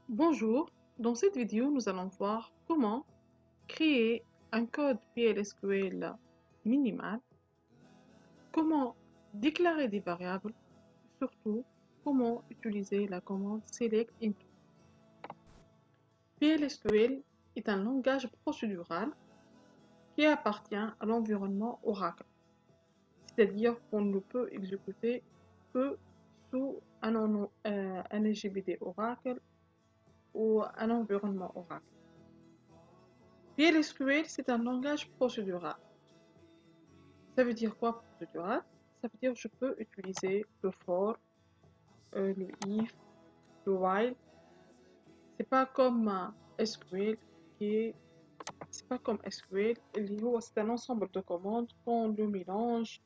Bonjour, dans cette vidéo, nous allons voir comment créer un code PLSQL minimal, comment déclarer des variables, surtout comment utiliser la commande select into. PLSQL est un langage procédural qui appartient à l'environnement Oracle, c'est-à-dire qu'on ne peut exécuter que sous un SGBD Oracle ou un environnement Oracle. PLSQL, c'est un langage procédural. Ça veut dire quoi procédural? Ça veut dire que je peux utiliser le for, le if, le while. C'est pas comme SQL c'est pas comme SQL. C'est un ensemble de commandes qu'on le mélange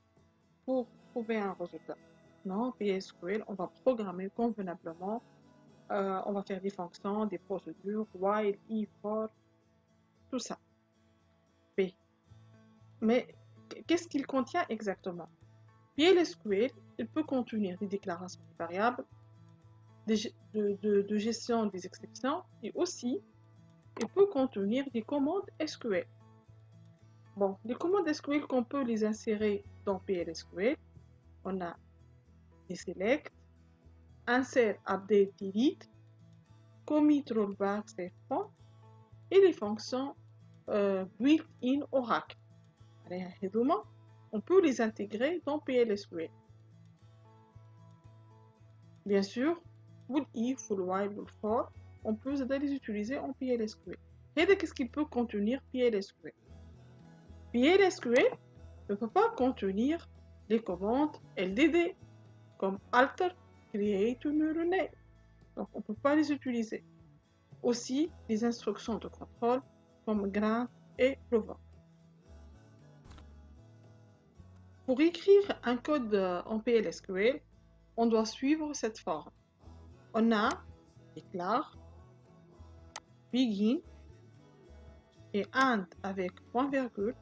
pour trouver un résultat. Non, PSQL, on va programmer convenablement. On va faire des fonctions, des procédures, while, if, for, tout ça. P. Mais qu'est-ce qu'il contient exactement? PLSQL, il peut contenir des déclarations de variables, de gestion des exceptions et aussi, il peut contenir des commandes SQL. Bon, les commandes SQL qu'on peut les insérer dans PLSQL, on a des select, insert, update, delete, commit, rollback, save point et les fonctions built-in Oracle. On peut les intégrer dans PLSQL. Bien sûr, full if, full while, full for, on peut les utiliser en PLSQL. Et qu'est-ce qu'il peut contenir PLSQL? PLSQL ne peut pas contenir les commandes LDD, comme alter, create ou new rename. Donc, on ne peut pas les utiliser. Aussi, les instructions de contrôle, comme grant et revoke. Pour écrire un code en PLSQL, on doit suivre cette forme. On a déclare, begin et and avec point virgule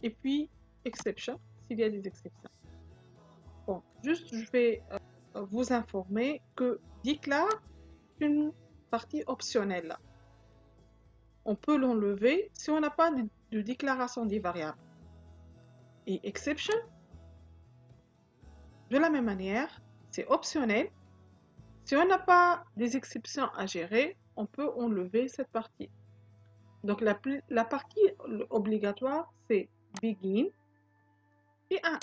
et puis exception s'il y a des exceptions. Bon, juste je vais vous informer que declare est une partie optionnelle. On peut l'enlever si on n'a pas de déclaration des variables. Et exception, de la même manière, c'est optionnel. Si on n'a pas des exceptions à gérer, on peut enlever cette partie. Donc la partie obligatoire, c'est begin et end.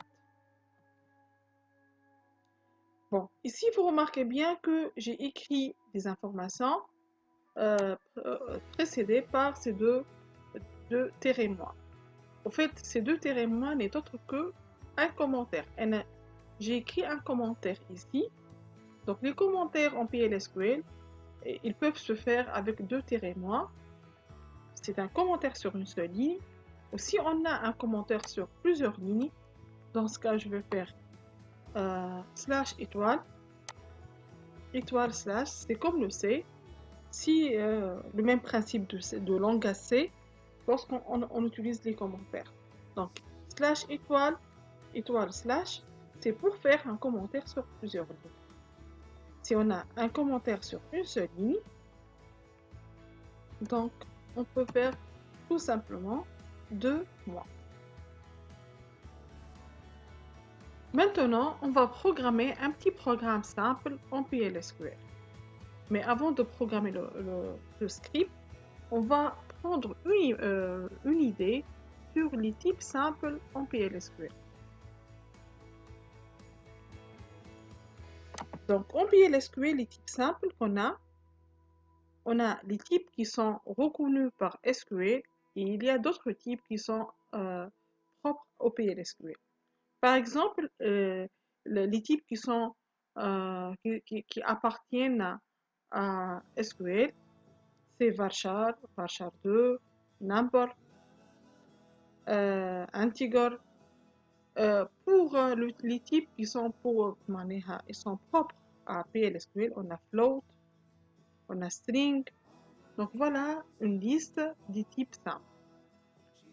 Bon, ici, vous remarquez bien que j'ai écrit des informations précédées par ces deux témoins. En fait, ces deux témoins n'est autre que un commentaire. J'ai écrit un commentaire ici. Donc, les commentaires en PLSQL, ils peuvent se faire avec deux témoins. C'est un commentaire sur une seule ligne. Ou si on a un commentaire sur plusieurs lignes, dans ce cas, je vais faire slash étoile, étoile slash, c'est comme le C. Si le même principe de langage C lorsqu'on utilise les commentaires. Donc, slash étoile, étoile slash, c'est pour faire un commentaire sur plusieurs lignes. Si on a un commentaire sur une seule ligne, donc on peut faire tout simplement 2 mois. Maintenant, on va programmer un petit programme simple en PLSQL. Mais avant de programmer le script, on va prendre une idée sur les types simples en PLSQL. Donc, en PLSQL, les types simples qu'on a, on a les types qui sont reconnus par SQL et il y a d'autres types qui sont propres au PLSQL. Par exemple, les types qui sont qui appartiennent à SQL, c'est varchar, varchar2, number, integer. Pour les types qui sont ils sont propres à PLSQL, on a float, on a string. Donc voilà une liste des types simples.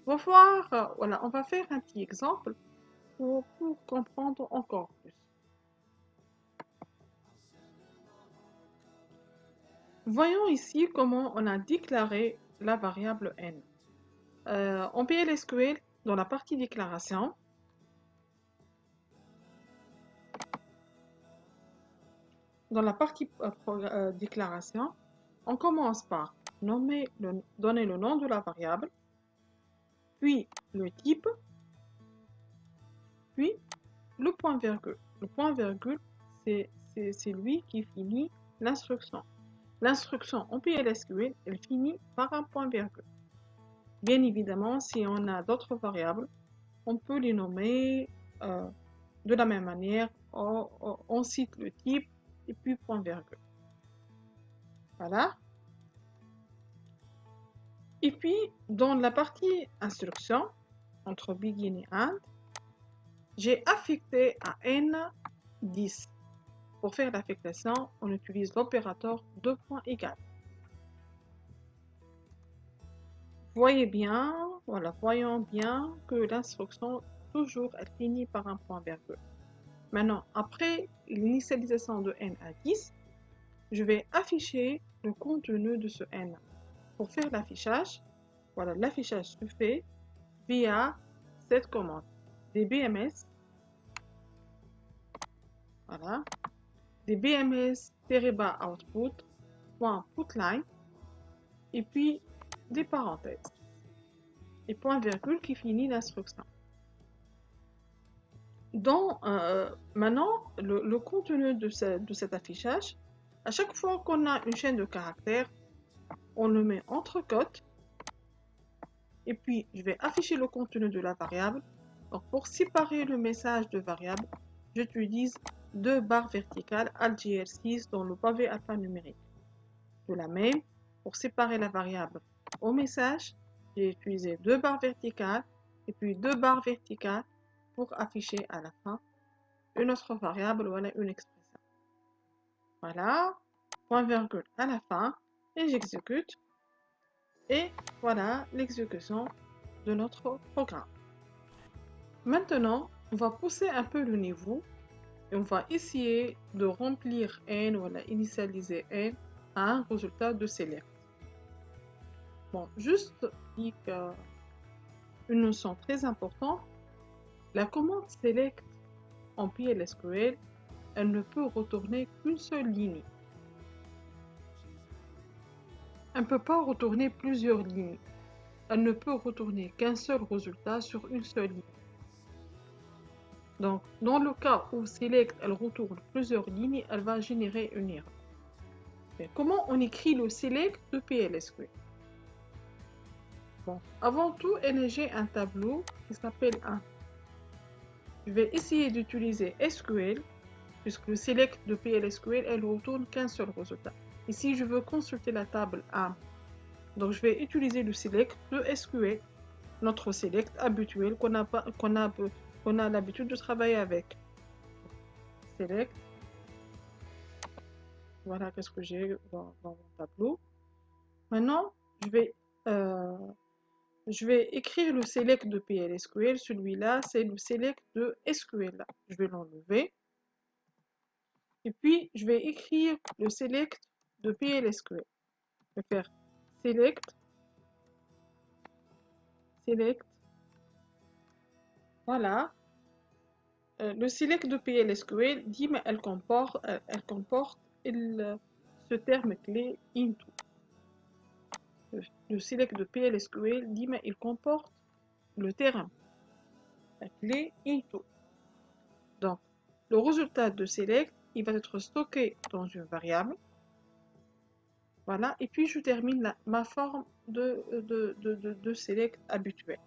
On va voir, voilà, on va faire un petit exemple pour comprendre encore plus. Voyons ici comment on a déclaré la variable n. En PLSQL, dans la partie déclaration, déclaration, on commence par donner le nom de la variable, puis le type, puis le point virgule. Le point virgule, c'est lui qui finit l'instruction. L'instruction en PLSQL, elle finit par un point virgule. Bien évidemment, si on a d'autres variables, on peut les nommer de la même manière. On cite le type et puis point virgule. Voilà. Et puis, dans la partie instruction, entre begin et end, j'ai affecté à n 10. Pour faire l'affectation, on utilise l'opérateur de points égal. Voyons bien que l'instruction, toujours, elle finit par un point virgule. Maintenant, après l'initialisation de n à 10, je vais afficher le contenu de ce n. Pour faire l'affichage, voilà, l'affichage se fait via cette commande, dbms, voilà, dbms-output.putline, et puis des parenthèses, et point virgule qui finit l'instruction. Maintenant, le contenu de cet affichage, à chaque fois qu'on a une chaîne de caractères, on le met entre cotes, et puis je vais afficher le contenu de la variable. Donc pour séparer le message de variable, j'utilise 2 barres verticales AltGR6 dans le pavé alphanumérique. De la même, pour séparer la variable au message, j'ai utilisé 2 barres verticales et puis 2 barres verticales pour afficher à la fin une autre variable, voilà une expression. Voilà, point virgule à la fin, et j'exécute. Et voilà l'exécution de notre programme. Maintenant, on va pousser un peu le niveau et on va essayer de remplir n, voilà, initialiser n à un résultat de select. Bon, juste une notion très importante, la commande select en PLSQL, elle ne peut retourner qu'une seule ligne. Elle ne peut pas retourner plusieurs lignes. Elle ne peut retourner qu'un seul résultat sur une seule ligne. Donc, dans le cas où select, elle retourne plusieurs lignes, elle va générer une erreur. Mais comment on écrit le select de PLSQL? Bon, avant tout, j'ai un tableau qui s'appelle 1. Je vais essayer d'utiliser SQL, puisque le select de PLSQL, elle retourne qu'un seul résultat. Ici, je veux consulter la table 1. Donc, je vais utiliser le select de SQL, notre select habituel qu'on a l'habitude de travailler avec. Select. Voilà qu'est-ce que j'ai dans mon tableau. Maintenant, je vais écrire le select de PLSQL. Celui-là, c'est le select de SQL. Je vais l'enlever. Et puis, je vais écrire le select de PLSQL. Je vais faire select. Voilà. Le select de PLSQL dit, mais elle comporte ce terme clé into. Le select de PLSQL dit, mais il comporte le terme, la clé into. Donc, le résultat de select, il va être stocké dans une variable. Voilà, et puis je termine ma forme de select habituelle.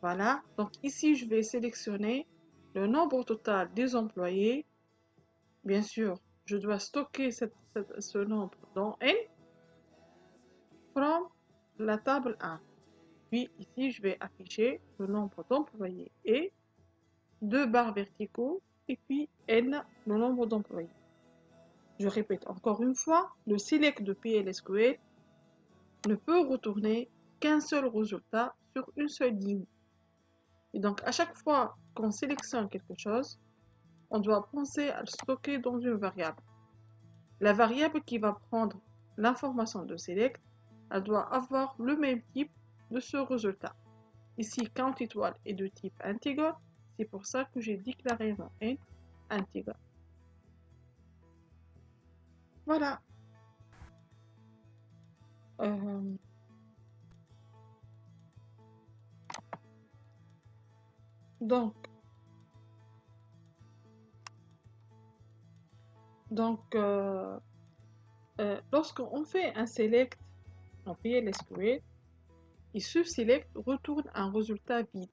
Voilà, donc ici je vais sélectionner le nombre total des employés. Bien sûr, je dois stocker ce nombre dans N from la table 1. Puis ici, je vais afficher le nombre d'employés et 2 barres verticaux et puis N, le nombre d'employés. Je répète encore une fois, le select de PLSQL ne peut retourner qu'un seul résultat sur une seule ligne. Et donc, à chaque fois qu'on sélectionne quelque chose, on doit penser à le stocker dans une variable. La variable qui va prendre l'information de select, elle doit avoir le même type de ce résultat. Ici, count étoile est de type integer, c'est pour ça que j'ai déclaré mon int integer. Voilà. Donc, lorsqu'on fait un select en PLSQL, et ce select retourne un résultat vide.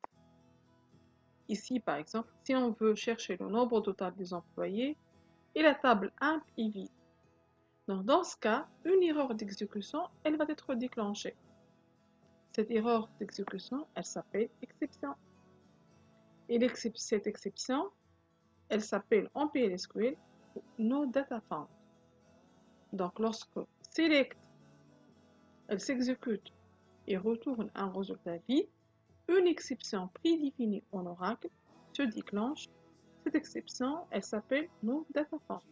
Ici, par exemple, si on veut chercher le nombre total des employés, et la table imp est vide. Donc, dans ce cas, une erreur d'exécution, elle va être déclenchée. Cette erreur d'exécution, elle s'appelle exception. Et cette exception, elle s'appelle en PLSQL NoDataFound. Donc, lorsque select, elle s'exécute et retourne un résultat vide, une exception prédéfinie en Oracle se déclenche. Cette exception, elle s'appelle NoDataFound.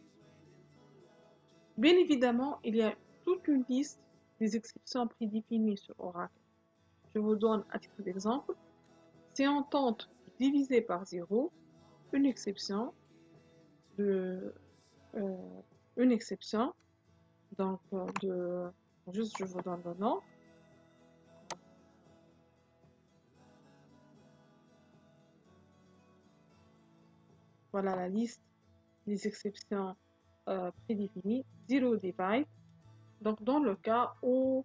Bien évidemment, il y a toute une liste des exceptions prédéfinies sur Oracle. Je vous donne à titre d'exemple. Si on tente de diviser par 0, une exception, donc juste je vous donne le nom. Voilà la liste des exceptions prédéfinies. 0 divide. Donc dans le cas où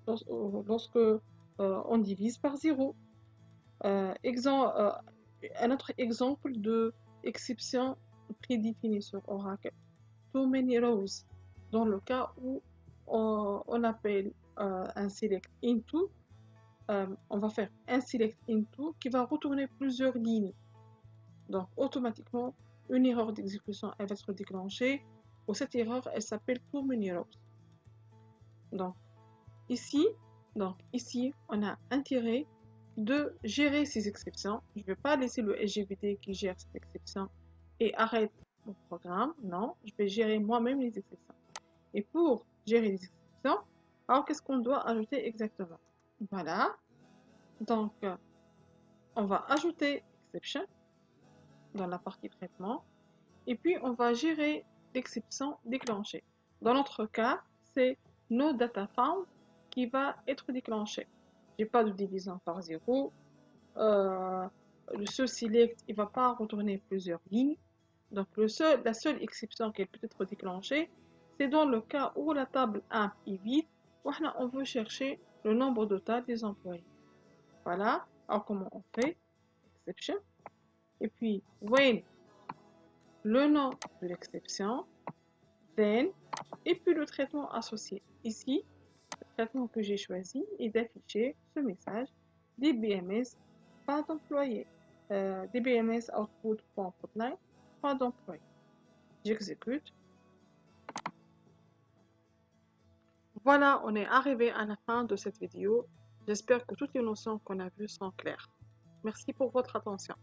lorsque on divise par 0. Un autre exemple de exception prédéfinie sur Oracle. Too many rows. Dans le cas où on appelle un select into, on va faire un select into qui va retourner plusieurs lignes. Donc automatiquement, une erreur d'exécution elle va être déclenchée. Ou cette erreur, elle s'appelle too many rows. Donc ici, on a intérêt de gérer ces exceptions. Je ne vais pas laisser le SGBD qui gère cette exception et arrête mon programme. Non, je vais gérer moi-même les exceptions. Et pour gérer les exceptions, alors qu'est-ce qu'on doit ajouter exactement? Voilà. Donc, on va ajouter exception dans la partie traitement. Et puis, on va gérer l'exception déclenchée. Dans notre cas, c'est NoDataFound qui va être déclenché. J'ai pas de division par 0. Ce select, il va pas retourner plusieurs lignes. Donc la seule exception qui peut être déclenchée, c'est dans le cas où la table imp est vide. On veut chercher le nombre total des employés. Voilà. Alors comment on fait? Exception. Et puis when, le nom de l'exception, then, et puis le traitement associé. Ici, le traitement que j'ai choisi est d'afficher ce message DBMS, pas d'employé. DBMS output.putline, pas d'employé. J'exécute. Voilà, on est arrivé à la fin de cette vidéo. J'espère que toutes les notions qu'on a vues sont claires. Merci pour votre attention.